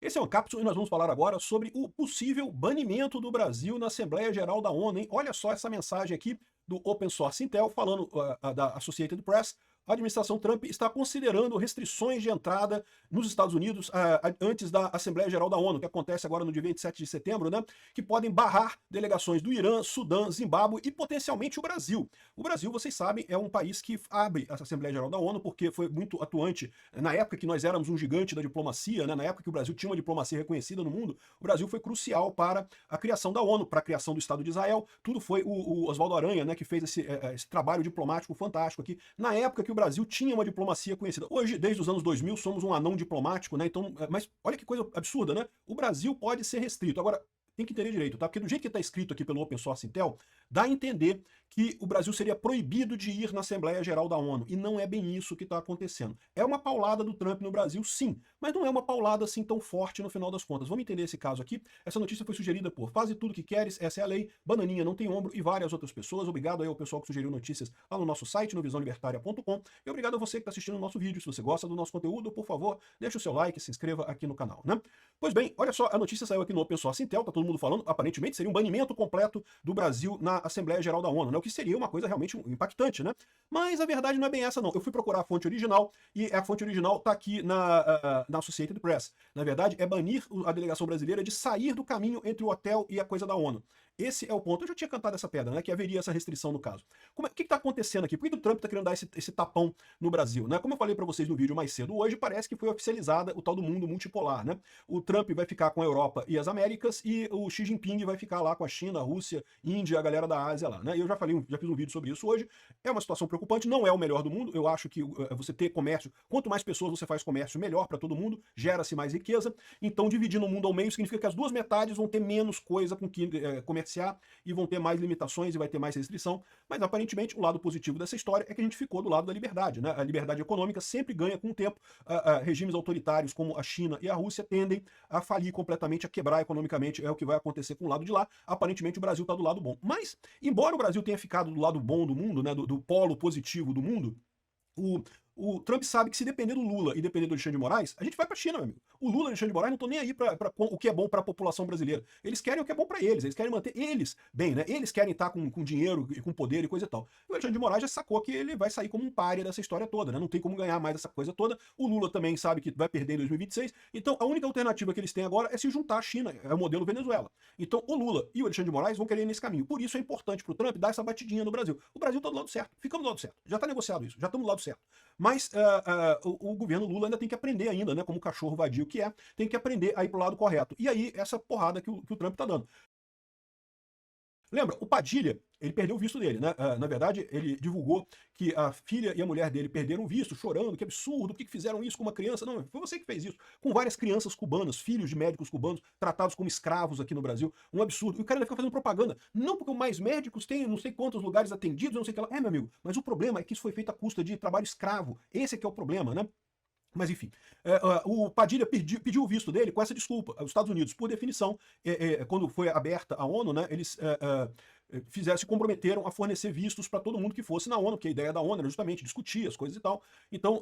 Esse é um cápsula e nós vamos falar agora sobre o possível banimento do Brasil na Assembleia Geral da ONU, hein? Olha só essa mensagem aqui do Open Source Intel, falando da Associated Press. A administração Trump está considerando restrições de entrada nos Estados Unidos antes da Assembleia Geral da ONU, que acontece agora no dia 27 de setembro, né? Que podem barrar delegações do Irã, Sudã, Zimbábue e potencialmente o Brasil. O Brasil, vocês sabem, é um país que abre essa Assembleia Geral da ONU porque foi muito atuante na época que nós éramos um gigante da diplomacia, né? Na época que o Brasil tinha uma diplomacia reconhecida no mundo, o Brasil foi crucial para a criação da ONU, para a criação do Estado de Israel. Tudo foi o Oswaldo Aranha, né, que fez esse trabalho diplomático fantástico aqui, na época que o Brasil tinha uma diplomacia conhecida. Hoje, desde os anos 2000, somos um anão diplomático, né? Então, mas olha que coisa absurda, né? O Brasil pode ser restrito. Agora, tem que entender direito, tá? Porque do jeito que está escrito aqui pelo Open Source Intel, dá a entender que o Brasil seria proibido de ir na Assembleia Geral da ONU. E não é bem isso que está acontecendo. É uma paulada do Trump no Brasil, sim, mas não é uma paulada assim tão forte no final das contas. Vamos entender esse caso aqui. Essa notícia foi sugerida por Faze Tudo Que Queres, essa é a lei, Bananinha Não Tem Ombro e várias outras pessoas. Obrigado aí ao pessoal que sugeriu notícias lá no nosso site, no visãolibertaria.com. E obrigado a você que está assistindo o nosso vídeo. Se você gosta do nosso conteúdo, por favor, deixa o seu like e se inscreva aqui no canal, né? Pois bem, olha só, a notícia saiu aqui no Open Source Intel, tá todo mundo falando, aparentemente seria um banimento completo do Brasil na Assembleia Geral da ONU, né? O que seria uma coisa realmente impactante, né? Mas a verdade não é bem essa, não. Eu fui procurar a fonte original e a fonte original tá aqui na Associated Press. Na verdade, é banir a delegação brasileira de sair do caminho entre o hotel e a coisa da ONU. Esse é o ponto. Eu já tinha cantado essa pedra, né? Que haveria essa restrição no caso. O que está acontecendo aqui? Por que o Trump está querendo dar esse tapão no Brasil, né? Como eu falei para vocês no vídeo mais cedo, hoje parece que foi oficializada o tal do mundo multipolar, né? O Trump vai ficar com a Europa e as Américas e o Xi Jinping vai ficar lá com a China, a Rússia, Índia, a galera da Ásia lá, né? Eu já fiz um vídeo sobre isso hoje. É uma situação preocupante, não é o melhor do mundo. Eu acho que você ter comércio, quanto mais pessoas você faz comércio, melhor para todo mundo, gera-se mais riqueza. Então, dividindo o mundo ao meio significa que as duas metades vão ter menos coisa com que comerciar e vão ter mais limitações e vai ter mais restrição. Mas aparentemente o lado positivo dessa história é que a gente ficou do lado da liberdade, né? A liberdade econômica sempre ganha com o tempo. Regimes autoritários como a China e a Rússia tendem a falir completamente, a quebrar economicamente, é o que vai acontecer com o lado de lá. Aparentemente o Brasil está do lado bom. Mas, embora o Brasil tenha ficado do lado bom do mundo, né, do polo positivo do mundo, o Trump sabe que se depender do Lula e depender do Alexandre de Moraes, a gente vai pra China, meu amigo. O Lula e o Alexandre de Moraes não estão nem aí pra o que é bom pra população brasileira. Eles querem o que é bom pra eles, eles querem manter eles bem, né? Eles querem estar com dinheiro e com poder e coisa e tal. E o Alexandre de Moraes já sacou que ele vai sair como um pária dessa história toda, né? Não tem como ganhar mais essa coisa toda. O Lula também sabe que vai perder em 2026. Então a única alternativa que eles têm agora é se juntar à China, é o modelo Venezuela. Então o Lula e o Alexandre de Moraes vão querer ir nesse caminho. Por isso é importante pro Trump dar essa batidinha no Brasil. O Brasil tá do lado certo, ficamos do lado certo. Já tá negociado isso, já estamos do lado certo. Mas o governo Lula ainda tem que aprender ainda, né, como cachorro vadio que é, tem que aprender a ir pro lado correto. E aí, essa porrada que o Trump tá dando. Lembra, o Padilha, ele perdeu o visto dele, né? Na verdade, ele divulgou que a filha e a mulher dele perderam o visto, chorando, que absurdo, por que fizeram isso com uma criança? Não, foi você que fez isso. Com várias crianças cubanas, filhos de médicos cubanos, tratados como escravos aqui no Brasil. Um absurdo. E o cara ainda fica fazendo propaganda. Não porque mais médicos têm não sei quantos lugares atendidos, não sei o que lá. É, meu amigo, mas o problema é que isso foi feito à custa de trabalho escravo. Esse é que é o problema, né? Mas enfim, o Padilha pediu o visto dele com essa desculpa. Os Estados Unidos, por definição, quando foi aberta a ONU, né, eles se comprometeram a fornecer vistos para todo mundo que fosse na ONU, que a ideia da ONU era justamente discutir as coisas e tal. Então,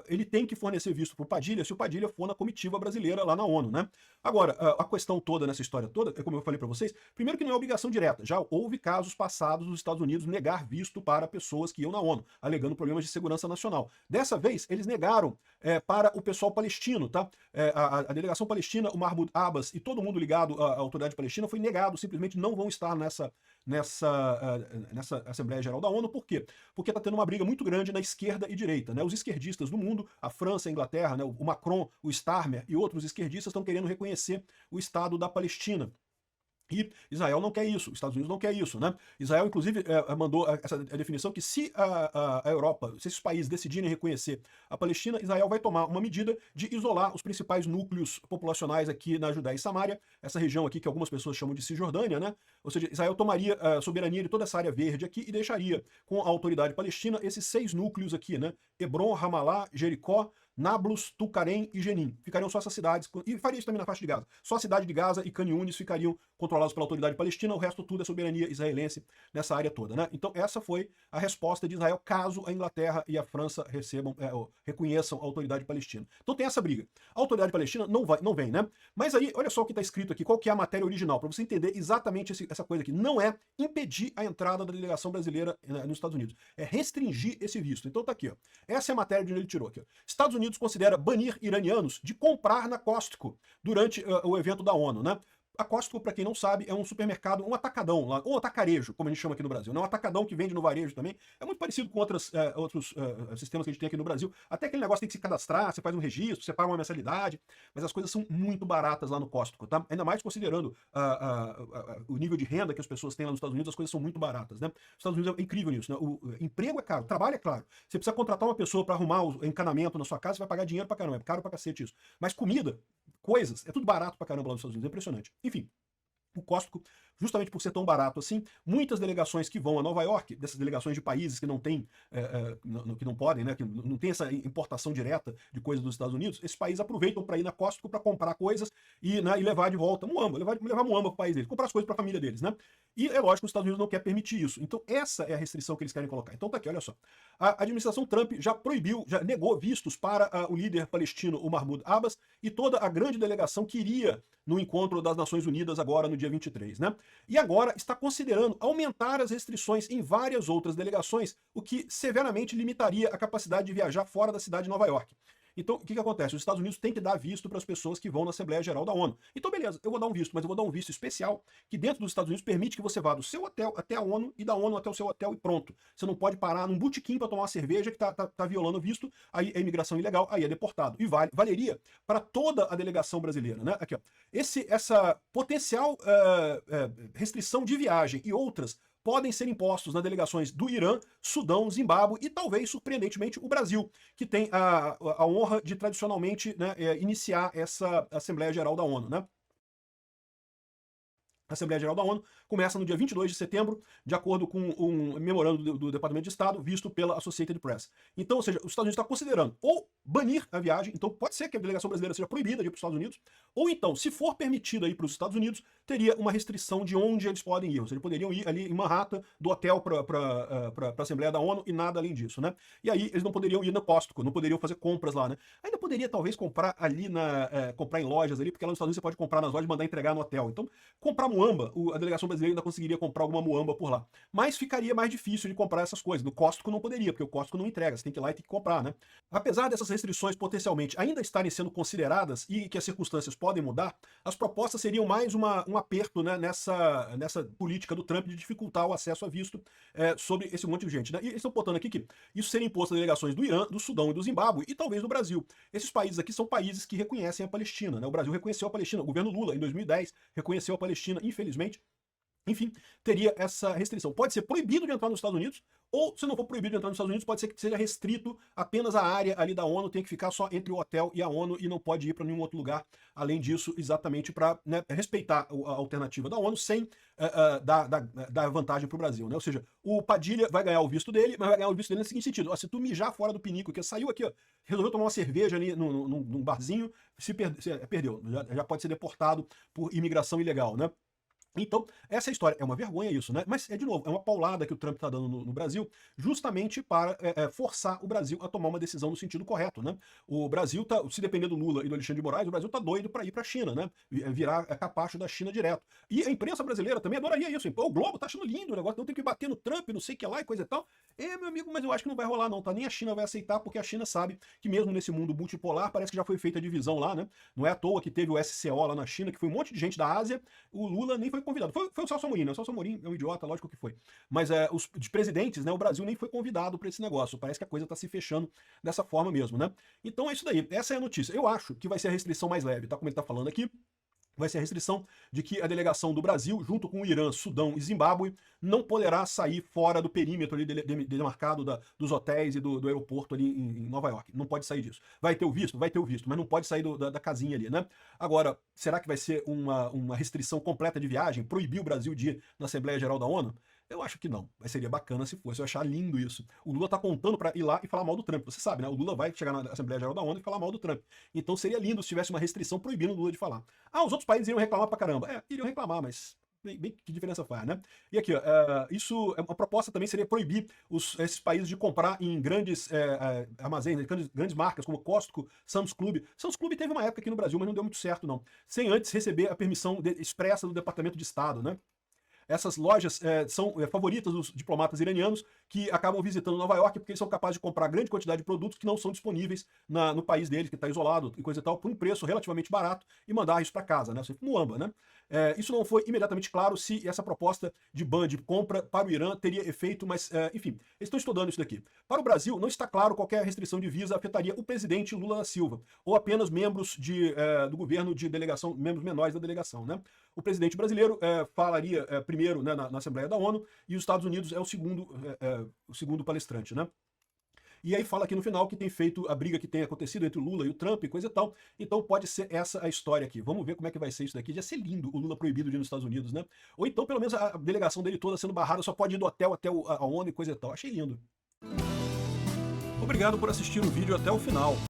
ele tem que fornecer visto para o Padilha se o Padilha for na comitiva brasileira lá na ONU, né? Agora, a questão toda nessa história toda, é como eu falei para vocês, primeiro que não é obrigação direta. Já houve casos passados dos Estados Unidos negar visto para pessoas que iam na ONU, alegando problemas de segurança nacional. Dessa vez, eles negaram para o pessoal palestino, tá? A delegação palestina, o Mahmoud Abbas e todo mundo ligado à autoridade palestina foi negado, simplesmente não vão estar nessa Assembleia Geral da ONU. Por quê? Porque está tendo uma briga muito grande na esquerda e direita, né? Os esquerdistas do mundo, a França, a Inglaterra, né? O Macron, o Starmer e outros esquerdistas estão querendo reconhecer o Estado da Palestina. E Israel não quer isso, os Estados Unidos não quer isso, né? Israel, inclusive, mandou essa definição que se a Europa, se esses países decidirem reconhecer a Palestina, Israel vai tomar uma medida de isolar os principais núcleos populacionais aqui na Judéia e Samária, essa região aqui que algumas pessoas chamam de Cisjordânia, né? Ou seja, Israel tomaria a soberania de toda essa área verde aqui e deixaria com a autoridade palestina esses 6 núcleos aqui, né? Hebron, Ramallah, Jericó, Nablus, Tulkarem e Jenin. Ficariam só essas cidades, e faria isso também na faixa de Gaza. Só a cidade de Gaza e Khan Yunis ficariam controlados pela autoridade palestina, o resto tudo é soberania israelense nessa área toda, né? Então essa foi a resposta de Israel caso a Inglaterra e a França reconheçam a autoridade palestina. Então tem essa briga. A autoridade palestina não vem, né? Mas aí, olha só o que está escrito aqui, qual que é a matéria original, para você entender exatamente essa coisa aqui. Não é impedir a entrada da delegação brasileira nos Estados Unidos, é restringir esse visto. Então tá aqui, ó. Essa é a matéria de onde ele tirou aqui, ó. Estados Unidos considera banir iranianos de comprar na Costco durante o evento da ONU, né? A Costco, para quem não sabe, é um supermercado, um atacadão, lá, ou atacarejo, como a gente chama aqui no Brasil. Não é um atacadão que vende no varejo também. É muito parecido com outros sistemas que a gente tem aqui no Brasil. Até aquele negócio tem que se cadastrar, você faz um registro, você paga uma mensalidade, mas as coisas são muito baratas lá no Costco, tá? Ainda mais considerando o nível de renda que as pessoas têm lá nos Estados Unidos, as coisas são muito baratas, né? Os Estados Unidos é incrível nisso, né? O emprego é caro, trabalho é claro. Você precisa contratar uma pessoa para arrumar o encanamento na sua casa, você vai pagar dinheiro pra caramba, é caro pra cacete isso. Mas comida, coisas, é tudo barato pra caramba lá nos Estados Unidos, é impressionante. Enfim, o Costco, justamente por ser tão barato assim, muitas delegações que vão a Nova York, dessas delegações de países que não têm, que não podem, né, que não tem essa importação direta de coisas dos Estados Unidos, esses países aproveitam para ir na Costco para comprar coisas e levar de volta muamba, levar muamba para o país deles, comprar as coisas para a família deles, né? E é lógico que os Estados Unidos não quer permitir isso. Então essa é a restrição que eles querem colocar. Então tá aqui, olha só. A administração Trump já proibiu, já negou vistos para o líder palestino, o Mahmoud Abbas, e toda a grande delegação que iria no encontro das Nações Unidas agora no dia 23, né? E agora está considerando aumentar as restrições em várias outras delegações, o que severamente limitaria a capacidade de viajar fora da cidade de Nova York. Então, o que acontece? Os Estados Unidos têm que dar visto para as pessoas que vão na Assembleia Geral da ONU. Então, beleza, eu vou dar um visto, mas eu vou dar um visto especial que dentro dos Estados Unidos permite que você vá do seu hotel até a ONU e da ONU até o seu hotel e pronto. Você não pode parar num botequim para tomar uma cerveja que tá violando o visto, aí é imigração ilegal, aí é deportado. E valeria para toda a delegação brasileira, né? Aqui, ó. Essa potencial restrição de viagem e outras podem ser impostos nas delegações do Irã, Sudão, Zimbábue e talvez, surpreendentemente, o Brasil, que tem a honra de tradicionalmente, né, iniciar essa Assembleia Geral da ONU, né? A Assembleia Geral da ONU começa no dia 22 de setembro, de acordo com um memorando do Departamento de Estado, visto pela Associated Press. Então, ou seja, os Estados Unidos estão considerando ou banir a viagem, então pode ser que a delegação brasileira seja proibida de ir para os Estados Unidos, ou então, se for permitida ir para os Estados Unidos, teria uma restrição de onde eles podem ir. Ou seja, poderiam ir ali em Manhattan, do hotel para a Assembleia da ONU e nada além disso, né? E aí eles não poderiam ir na Costco, não poderiam fazer compras lá, né? Ainda poderia talvez comprar ali comprar em lojas ali, porque lá nos Estados Unidos você pode comprar nas lojas e mandar entregar no hotel. Então, comprar muamba, a delegação brasileira ainda conseguiria comprar alguma muamba por lá. Mas ficaria mais difícil de comprar essas coisas. No Costco não poderia, porque o Costco não entrega, você tem que ir lá e tem que comprar, né? Apesar dessas restrições potencialmente ainda estarem sendo consideradas e que as circunstâncias podem mudar, as propostas seriam mais um aperto, né, nessa política do Trump de dificultar o acesso a visto sobre esse monte de gente, né? E eles estão botando aqui que isso seria imposto a delegações do Irã, do Sudão e do Zimbábue e talvez do Brasil. Esses países aqui são países que reconhecem a Palestina, né? O Brasil reconheceu a Palestina, o governo Lula, em 2010, reconheceu a Palestina, infelizmente. Enfim, teria essa restrição. Pode ser proibido de entrar nos Estados Unidos, ou se não for proibido de entrar nos Estados Unidos, pode ser que seja restrito apenas a área ali da ONU, tem que ficar só entre o hotel e a ONU e não pode ir para nenhum outro lugar, além disso, exatamente para, né, respeitar a alternativa da ONU sem dar vantagem para o Brasil, né? Ou seja, o Padilha vai ganhar o visto dele, mas vai ganhar o visto dele no seguinte sentido: ó, se tu mijar fora do pinico, que saiu aqui, ó, resolveu tomar uma cerveja ali num barzinho, perdeu, já pode ser deportado por imigração ilegal, né? Então, essa é a história. É uma vergonha isso, né? Mas, de novo, é uma paulada que o Trump está dando no Brasil, justamente para forçar o Brasil a tomar uma decisão no sentido correto, né? O Brasil tá, se depender do Lula e do Alexandre de Moraes, o Brasil tá doido para ir para a China, né? Virar capacho da China direto. E a imprensa brasileira também adoraria isso. Pô, o Globo tá achando lindo o negócio, não tem que bater no Trump, não sei o que lá e coisa e tal. Meu amigo, mas eu acho que não vai rolar não, tá? Nem a China vai aceitar, porque a China sabe que mesmo nesse mundo multipolar, parece que já foi feita a divisão lá, né? Não é à toa que teve o SCO lá na China, que foi um monte de gente da Ásia, o Lula nem foi convidado. Foi o Celso Amorim, né? O Celso Amorim é um idiota, lógico que foi. Mas os de presidentes, né? O Brasil nem foi convidado para esse negócio. Parece que a coisa tá se fechando dessa forma mesmo, né? Então é isso daí. Essa é a notícia. Eu acho que vai ser a restrição mais leve, tá? Como ele tá falando aqui. Vai ser a restrição de que a delegação do Brasil, junto com o Irã, Sudão e Zimbábue, não poderá sair fora do perímetro ali demarcado dos hotéis e do aeroporto ali em Nova York. Não pode sair disso. Vai ter o visto? Vai ter o visto, mas não pode sair da casinha ali, né? Agora, será que vai ser uma restrição completa de viagem? Proibir o Brasil de ir na Assembleia Geral da ONU? Eu acho que não, mas seria bacana se fosse, eu achar lindo isso. O Lula tá contando para ir lá e falar mal do Trump, você sabe, né? O Lula vai chegar na Assembleia Geral da ONU e falar mal do Trump. Então seria lindo se tivesse uma restrição proibindo o Lula de falar. Ah, os outros países iriam reclamar pra caramba. É, iriam reclamar, mas bem que diferença faz, né? E aqui, ó, isso é uma proposta também seria proibir esses países de comprar em grandes armazéns, né, grandes marcas como Costco, Sam's Club. Sam's Club teve uma época aqui no Brasil, mas não deu muito certo, não. Sem antes receber a permissão expressa do Departamento de Estado, né? Essas lojas são favoritas dos diplomatas iranianos que acabam visitando Nova York porque eles são capazes de comprar grande quantidade de produtos que não são disponíveis no país deles, que está isolado e coisa e tal, por um preço relativamente barato e mandar isso para casa, né? Muamba, né? Isso não foi imediatamente claro se essa proposta de ban de compra para o Irã teria efeito, mas, enfim, eles estão estudando isso daqui. Para o Brasil, não está claro qualquer restrição de visa afetaria o presidente Lula da Silva, ou apenas membros do governo de delegação, membros menores da delegação, né? O presidente brasileiro falaria primeiro, né, na Assembleia da ONU, e os Estados Unidos é o segundo palestrante, né? E aí fala aqui no final que tem feito a briga que tem acontecido entre o Lula e o Trump e coisa e tal. Então pode ser essa a história aqui. Vamos ver como é que vai ser isso daqui. Já ser lindo o Lula proibido de ir nos Estados Unidos, né? Ou então pelo menos a delegação dele toda sendo barrada, só pode ir do hotel até a ONU e coisa e tal. Achei lindo. Obrigado por assistir o vídeo até o final.